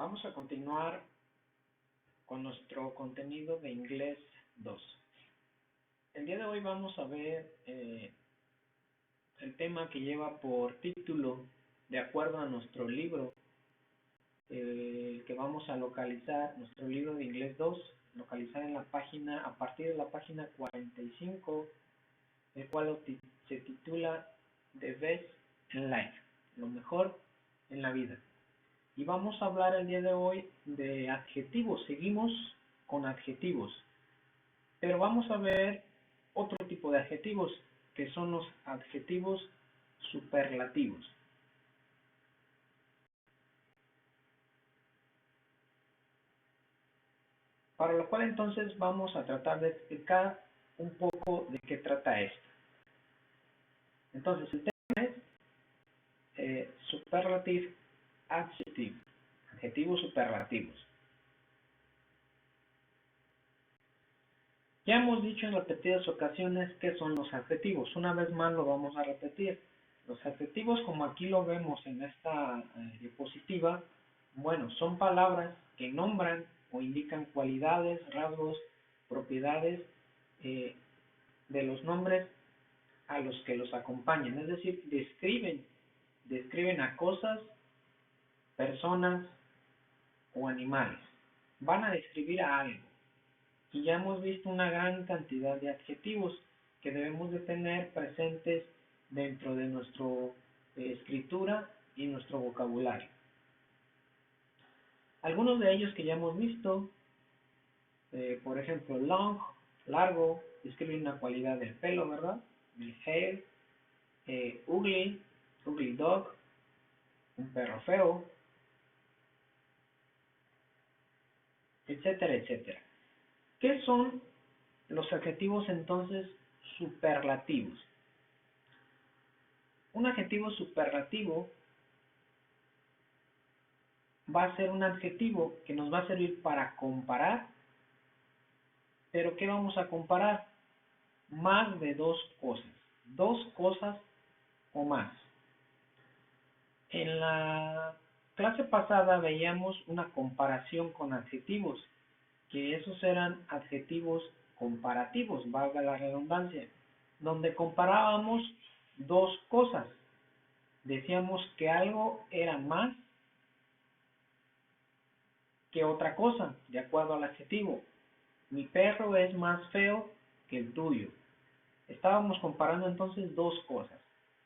Vamos a continuar con nuestro contenido de inglés 2. El día de hoy vamos a ver el tema que lleva por título, de acuerdo a nuestro libro, que vamos a localizar, nuestro libro de inglés 2, localizar en la página, a partir de la página 45, el cual se titula The Best in Life, lo mejor en la vida. Y vamos a hablar el día de hoy de adjetivos. Seguimos con adjetivos, pero vamos a ver otro tipo de adjetivos, que son los adjetivos superlativos. Para lo cual entonces vamos a tratar de explicar un poco de qué trata esto. Entonces el tema es superlative adjective, adjetivos superlativos. Ya hemos dicho en repetidas ocasiones qué son los adjetivos. Una vez más lo vamos a repetir. Los adjetivos, como aquí lo vemos en esta diapositiva, bueno, son palabras que nombran o indican cualidades, rasgos, propiedades de los nombres a los que los acompañan. Es decir, describen a cosas, personas o animales. Van a describir a algo. Y ya hemos visto una gran cantidad de adjetivos que debemos de tener presentes dentro de nuestra escritura y nuestro vocabulario. Algunos de ellos que ya hemos visto, por ejemplo, long, largo, describe una cualidad del pelo, ¿verdad? El hair, ugly, ugly dog, un perro feo, etcétera, etcétera. ¿Qué son los adjetivos entonces superlativos? Un adjetivo superlativo va a ser un adjetivo que nos va a servir para comparar, pero ¿qué vamos a comparar? Más de dos cosas o más. En la clase pasada veíamos una comparación con adjetivos, que esos eran adjetivos comparativos, valga la redundancia, donde comparábamos dos cosas. Decíamos que algo era más que otra cosa, de acuerdo al adjetivo. Mi perro es más feo que el tuyo. Estábamos comparando entonces dos cosas.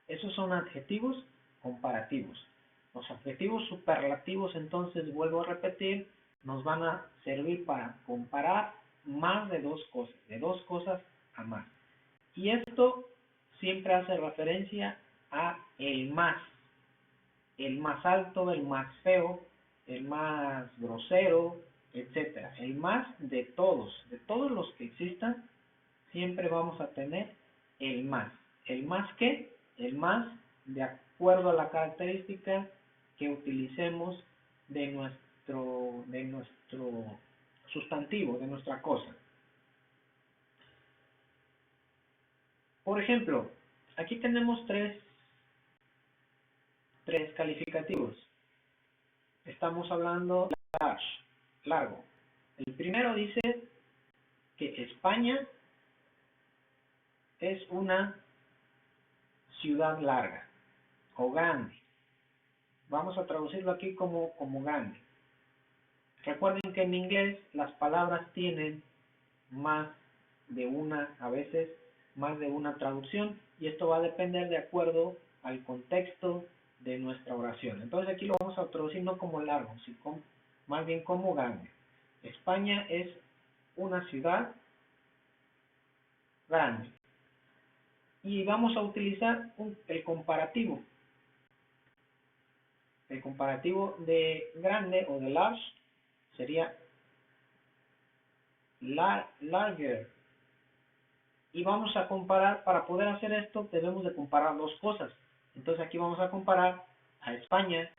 Esos son adjetivos comparativos. Los adjetivos superlativos, entonces, vuelvo a repetir, nos van a servir para comparar más de dos cosas a más. Y esto siempre hace referencia a el más alto, el más feo, el más grosero, etcétera. El más de todos los que existan, siempre vamos a tener el más. ¿El más qué? El más de acuerdo a la característica que utilicemos de nuestro sustantivo, de nuestra cosa. Por ejemplo, aquí tenemos tres calificativos. Estamos hablando de large, largo. El primero dice que España es una ciudad larga o grande. Vamos a traducirlo aquí como grande. Recuerden que en inglés las palabras tienen más de una, a veces más de una traducción, y esto va a depender de acuerdo al contexto de nuestra oración. Entonces aquí lo vamos a traducir no como largo, sino más bien como grande. España es una ciudad grande. Y vamos a utilizar el comparativo. El comparativo de grande o de large sería larger. Y vamos a comparar, para poder hacer esto debemos de comparar dos cosas. Entonces aquí vamos a comparar a España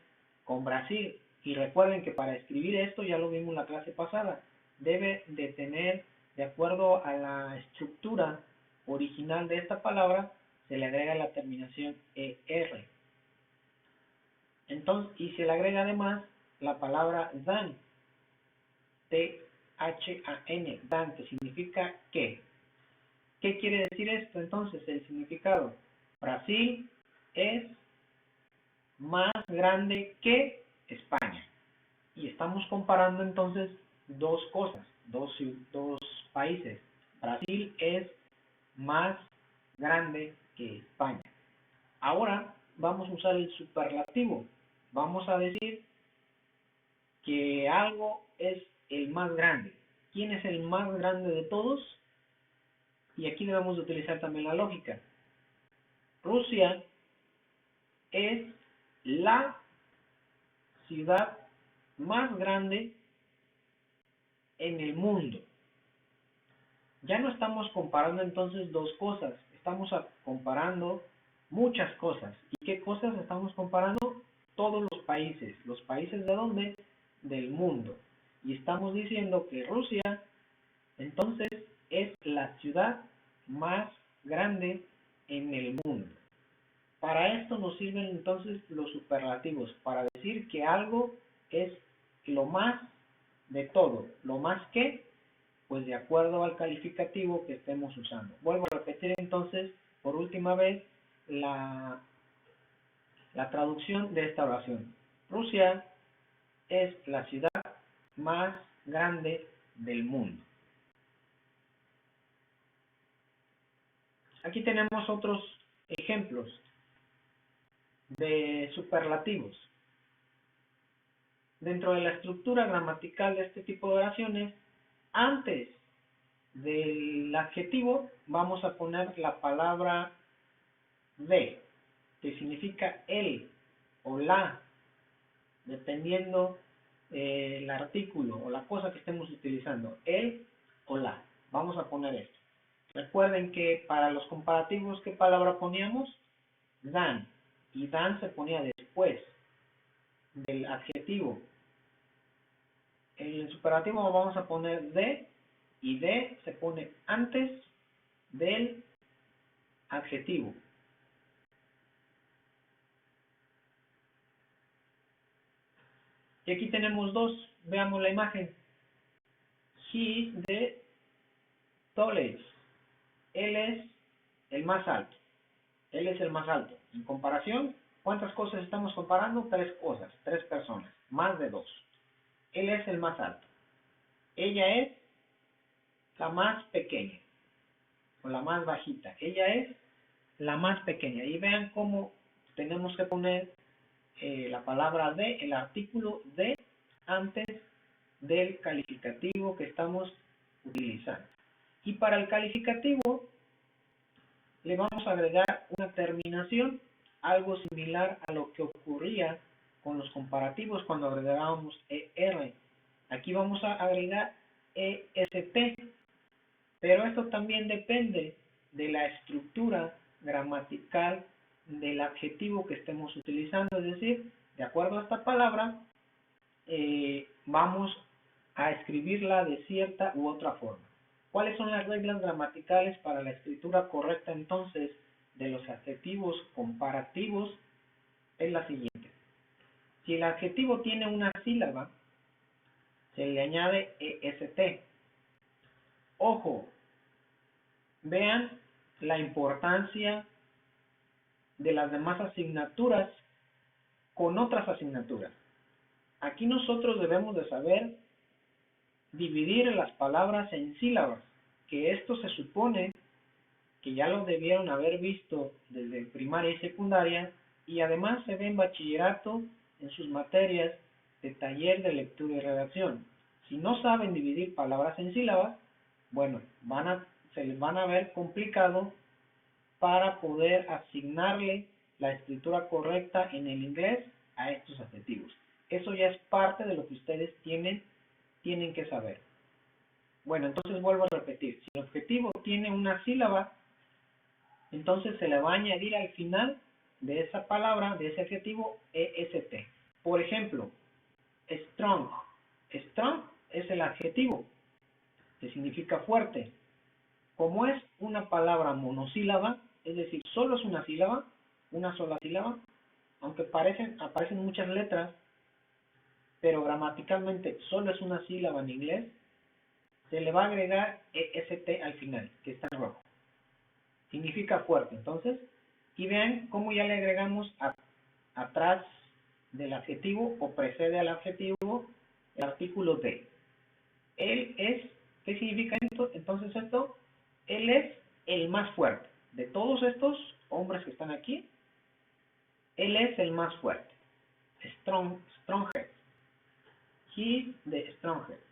con Brasil. Y recuerden que para escribir esto, ya lo vimos en la clase pasada, debe de tener, de acuerdo a la estructura original de esta palabra, se le agrega la terminación ER. Entonces, y se le agrega además la palabra than, T-H-A-N, than, que significa que. ¿Qué quiere decir esto entonces? El significado. Brasil es más grande que España. Y estamos comparando entonces dos cosas, dos países. Brasil es más grande que España. Ahora vamos a usar el superlativo. Vamos a decir que algo es el más grande. ¿Quién es el más grande de todos? Y aquí debemos de utilizar también la lógica. Rusia es la ciudad más grande en el mundo. Ya no estamos comparando entonces dos cosas, estamos comparando muchas cosas. ¿Y qué cosas estamos comparando? Todos los países. ¿Los países de dónde? Del mundo. Y estamos diciendo que Rusia entonces es la ciudad más grande en el mundo. Para esto nos sirven entonces los superlativos, para decir que algo es lo más de todo. ¿Lo más qué? Pues de acuerdo al calificativo que estemos usando. Vuelvo a repetir entonces por última vez la traducción de esta oración. Rusia es la ciudad más grande del mundo. Aquí tenemos otros ejemplos de superlativos. Dentro de la estructura gramatical de este tipo de oraciones, antes del adjetivo vamos a poner la palabra de, que significa el o la, dependiendo el artículo o la cosa que estemos utilizando, el o la. Vamos a poner esto. Recuerden que para los comparativos, ¿qué palabra poníamos? Than. Y than se ponía después del adjetivo. En el superlativo vamos a poner de, y de se pone antes del adjetivo. Y aquí tenemos dos. Veamos la imagen. He is the tallest. Él es el más alto. Él es el más alto. En comparación, ¿cuántas cosas estamos comparando? Tres cosas, tres personas, más de dos. Él es el más alto. Ella es la más pequeña o la más bajita. Ella es la más pequeña. Y vean cómo tenemos que poner la palabra de, el artículo de, antes del calificativo que estamos utilizando. Y para el calificativo le vamos a agregar una terminación, algo similar a lo que ocurría con los comparativos cuando agregábamos ER. Aquí vamos a agregar EST, pero esto también depende de la estructura gramatical del adjetivo que estemos utilizando, es decir, de acuerdo a esta palabra, vamos a escribirla de cierta u otra forma. ¿Cuáles son las reglas gramaticales para la escritura correcta entonces de los adjetivos comparativos? Es la siguiente. Si el adjetivo tiene una sílaba, se le añade EST. Ojo, vean la importancia de las demás asignaturas con otras asignaturas. Aquí nosotros debemos de saber dividir las palabras en sílabas, que esto se supone que ya lo debieron haber visto desde primaria y secundaria, y además se ve en bachillerato en sus materias de taller de lectura y redacción. Si no saben dividir palabras en sílabas, bueno, se les van a ver complicado para poder asignarle la escritura correcta en el inglés a estos adjetivos. Eso ya es parte de lo que ustedes tienen que saber. Bueno, entonces vuelvo a repetir. Si el adjetivo tiene una sílaba, entonces se le va a añadir al final de esa palabra, de ese adjetivo, EST. Por ejemplo, strong. Strong es el adjetivo, que significa fuerte. Como es una palabra monosílaba, es decir, solo es una sílaba, una sola sílaba, aunque aparecen muchas letras, pero gramaticalmente solo es una sílaba en inglés, se le va a agregar EST al final, que está en rojo. Significa fuerte, entonces. Y vean cómo ya le agregamos atrás del adjetivo o precede al adjetivo el artículo de. Él es, ¿qué significa esto? Entonces esto, él es el más fuerte. De todos estos hombres que están aquí, él es el más fuerte. Stronger. He is the strongest.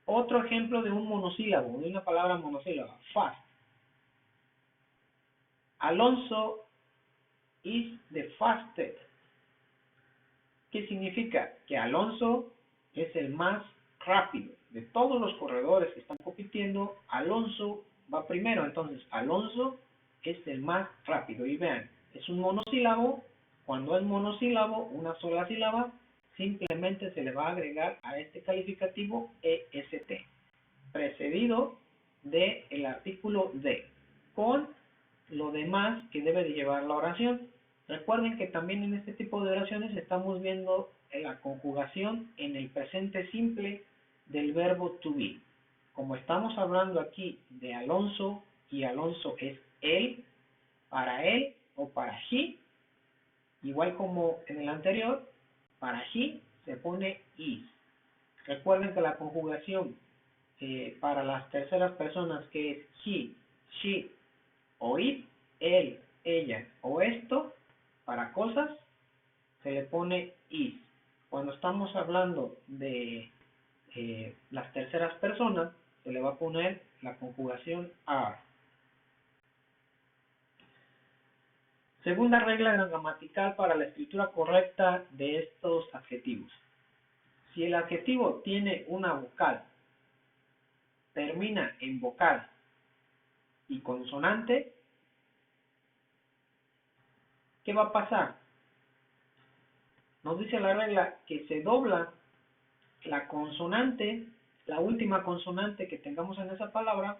Otro ejemplo de un monosílabo, de una palabra monosílaba, fast. Alonso is the fastest. ¿Qué significa? Que Alonso es el más rápido. De todos los corredores que están compitiendo, Alonso va primero. Entonces, Alonso es el más rápido. Y vean, es un monosílabo. Cuando es monosílabo, una sola sílaba, simplemente se le va a agregar a este calificativo EST, precedido del artículo de, con lo demás que debe de llevar la oración. Recuerden que también en este tipo de oraciones estamos viendo la conjugación en el presente simple del verbo to be. Como estamos hablando aquí de Alonso y Alonso es él o para he, igual como en el anterior, para he se pone is. Recuerden que la conjugación para las terceras personas, que es he, she o it, él, ella o esto, para cosas, se le pone is. Cuando estamos hablando de las terceras personas, se le va a poner la conjugación are. Segunda regla gramatical para la escritura correcta de estos adjetivos. Si el adjetivo tiene una vocal, termina en vocal y consonante, ¿qué va a pasar? Nos dice la regla que se dobla la consonante, la última consonante que tengamos en esa palabra,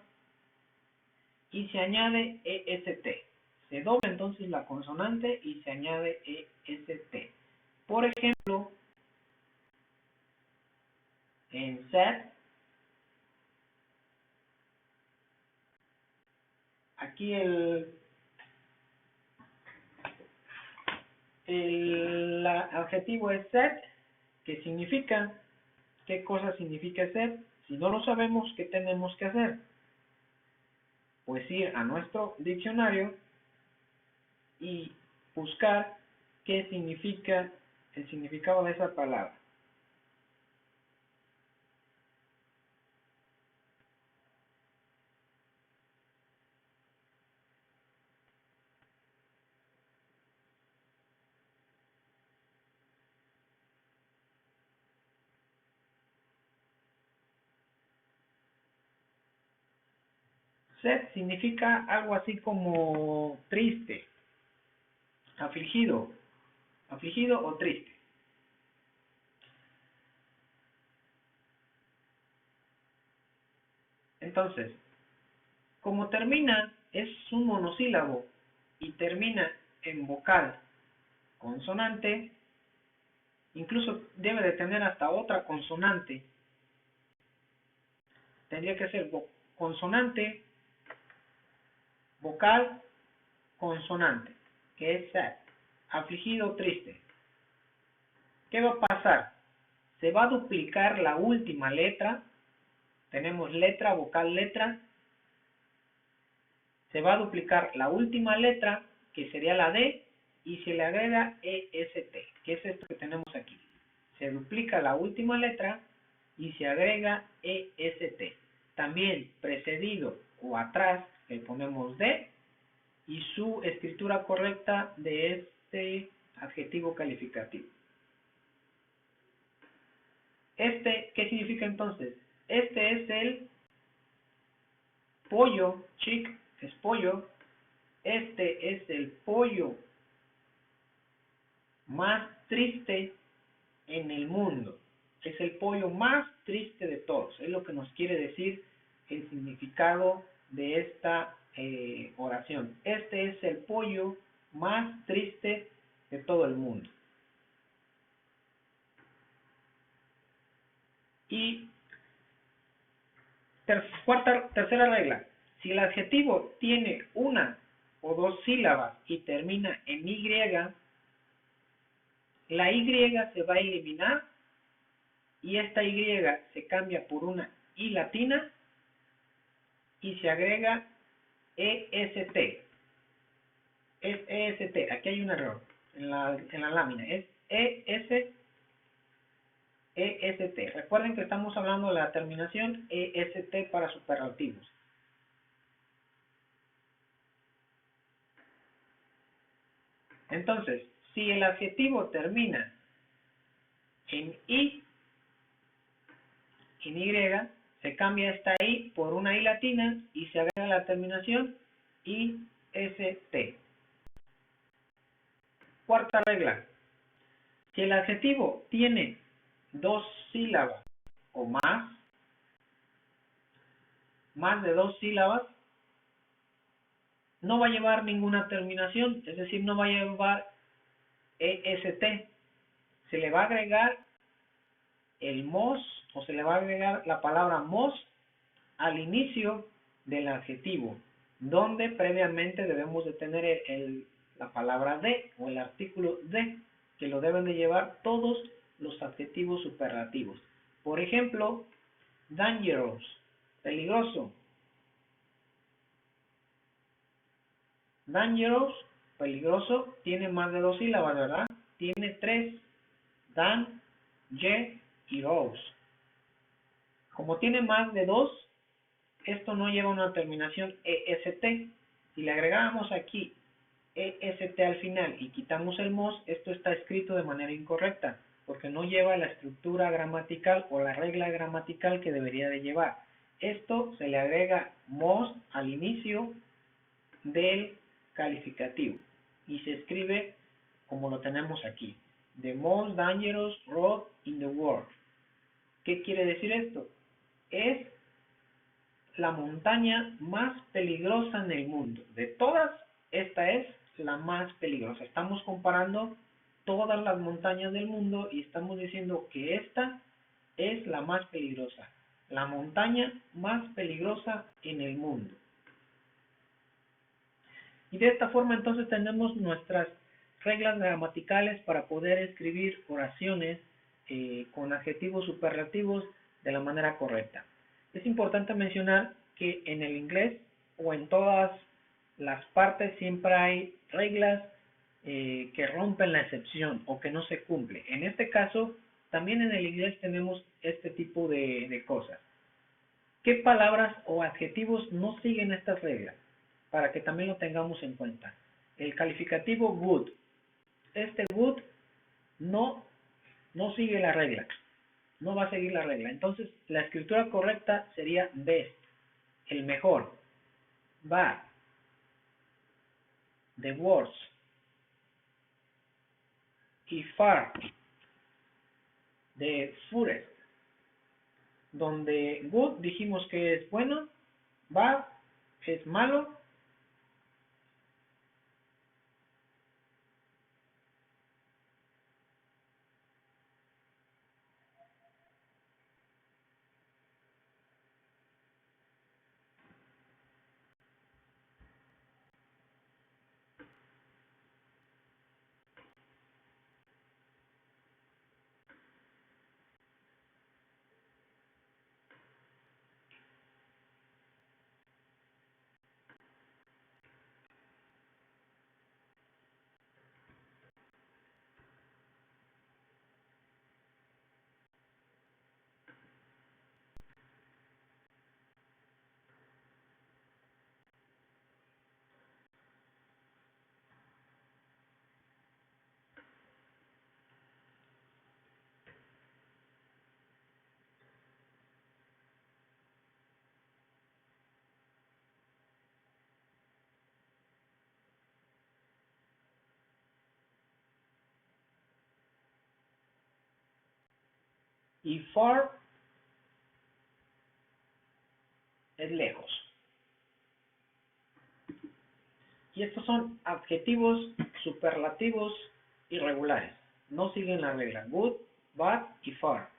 y se añade EST. Se dobla entonces la consonante y se añade EST. Por ejemplo, en set, aquí el adjetivo es set, que significa, ¿qué cosa significa set? Si no lo sabemos, ¿qué tenemos que hacer? Pues ir a nuestro diccionario y buscar qué significa el significado de esa palabra. Set significa algo así como triste, afligido o triste. Entonces, como termina, es un monosílabo y termina en vocal consonante, incluso debe de tener hasta otra consonante. Tendría que ser consonante, vocal, consonante, que es sad, afligido, triste. ¿Qué va a pasar? Se va a duplicar la última letra. Tenemos letra, vocal, letra. Se va a duplicar la última letra, que sería la D, y se le agrega EST, que es esto que tenemos aquí. Se duplica la última letra y se agrega EST. También precedido o atrás le ponemos D y su escritura correcta de este adjetivo calificativo. Este, ¿qué significa entonces? Este es el pollo, chick, es pollo. Este es el pollo más triste en el mundo. Es el pollo más triste de todos. Es lo que nos quiere decir el significado de esta oración. Este es el pollo más triste de todo el mundo. Y tercera regla, si el adjetivo tiene una o dos sílabas y termina en Y, la Y se va a eliminar y esta Y se cambia por una I latina y se agrega EST. Es EST, aquí hay un error en la lámina, es EST. Recuerden que estamos hablando de la terminación EST para superlativos. Entonces, si el adjetivo termina en I, en Y, se cambia esta I por una I latina y se agrega la terminación IST. Cuarta regla. Si el adjetivo tiene dos sílabas o más de dos sílabas, no va a llevar ninguna terminación, es decir, no va a llevar EST. Se le va a agregar el mos o se le va a agregar la palabra mos al inicio del adjetivo, donde previamente debemos de tener la palabra de o el artículo de, que lo deben de llevar todos los adjetivos superlativos. Por ejemplo, dangerous, peligroso. Dangerous, peligroso, tiene más de dos sílabas, ¿verdad? Tiene tres, dan, ye y rose. Como tiene más de dos, esto no lleva una terminación EST. Si le agregamos aquí EST al final y quitamos el mos, esto está escrito de manera incorrecta, porque no lleva la estructura gramatical o la regla gramatical que debería de llevar. Esto se le agrega mos al inicio del calificativo y se escribe como lo tenemos aquí: the most dangerous road in the world. ¿Qué quiere decir esto? Es la montaña más peligrosa en el mundo. De todas, esta es la más peligrosa. Estamos comparando todas las montañas del mundo y estamos diciendo que esta es la más peligrosa. La montaña más peligrosa en el mundo. Y de esta forma entonces tenemos nuestras reglas gramaticales para poder escribir oraciones con adjetivos superlativos de la manera correcta. Es importante mencionar que en el inglés o en todas las partes siempre hay reglas que rompen la excepción o que no se cumple. En este caso, también en el inglés tenemos este tipo de cosas. ¿Qué palabras o adjetivos no siguen estas reglas? Para que también lo tengamos en cuenta. El calificativo good. Este good no sigue la regla. No va a seguir la regla. Entonces, la escritura correcta sería best, el mejor. Bad, the worst. Y far, the furthest. Donde good dijimos que es bueno, bad es malo, y far es lejos. Y estos son adjetivos superlativos irregulares. No siguen la regla. Good, bad y far.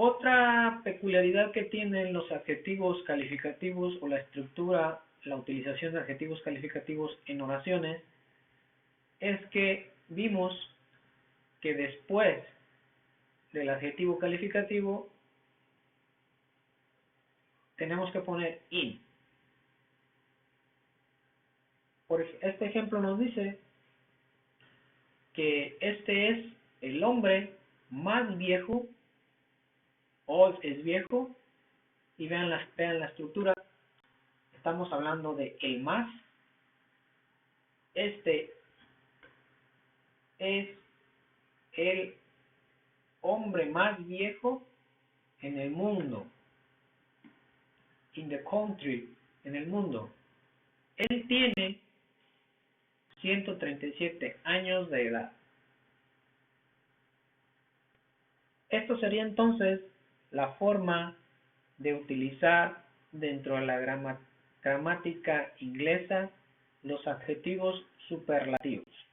Otra peculiaridad que tienen los adjetivos calificativos o la estructura, la utilización de adjetivos calificativos en oraciones, es que vimos que después del adjetivo calificativo tenemos que poner in. Por este ejemplo nos dice que este es el hombre más viejo, old es viejo, y vean la estructura, estamos hablando de el más, este es el hombre más viejo en el mundo, in the country, en el mundo. Él tiene 137 años de edad. Esto sería entonces la forma de utilizar dentro de la gramática inglesa los adjetivos superlativos.